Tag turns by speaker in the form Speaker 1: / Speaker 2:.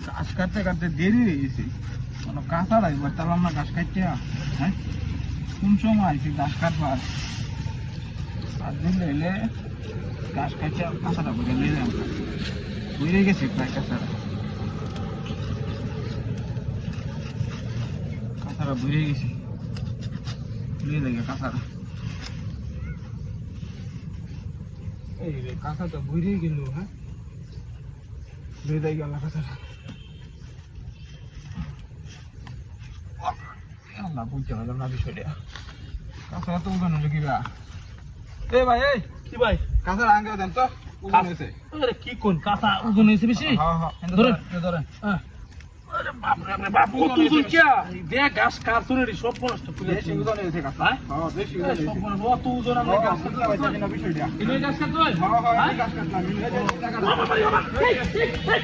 Speaker 1: ঘাস কাটতে কাটতে দেরি হয়ে গেছে, কোনো কাঁচাড়াই পারতাম না ঘাস কাটতে। হ্যাঁ, কোন সময় আইছি ঘাস কাটবার, আর দিন এলে ঘাস কাটতে কাঁচাটা বুঝে নিলাম, বুঝে গেছি প্রায় কাঁচাটা বুঝে গেছি, নিয়ে লাগে কাঁচাটা। এই রে কাঁচাটা বুঝে গেল। হ্যাঁ, বেদাই গেল কাঁচাটা। আল্লাহ বুঝতে পারলাম না বিষয়টা, কাঁচাটা তো উদান হলো কিবা। এ ভাই, এই
Speaker 2: কি ভাই?
Speaker 1: কাঁচাটা আগে দেন তো, উদান হয়েছে।
Speaker 2: আরে কি কোন কাঁচা ওজন হয়েছে বেশি?
Speaker 1: হ্যাঁ হ্যাঁ,
Speaker 2: ধরেন।
Speaker 1: ধরেন।
Speaker 2: হ্যাঁ। আরে বাপ রে বাপ, কত ওজন কিয়া? দে ঘাস কার চুরি সব নষ্ট করে
Speaker 1: বেশি উদান হয়েছে কাঁচা।
Speaker 2: হ্যাঁ?
Speaker 1: হ্যাঁ, বেশি উদান
Speaker 2: সব
Speaker 1: হয়েছে।
Speaker 2: অত ওজন আমরা ঘাস কাটতে পারছি না
Speaker 1: বিষয়টা।
Speaker 2: এই ঘাস কাটতে হয়?
Speaker 1: হ্যাঁ হ্যাঁ,
Speaker 2: হ্যাঁ?
Speaker 1: এই গাছ কাটলাম, এই যে টাকা।
Speaker 2: বাবা, বাবা, বাবা, এই, এই, এই,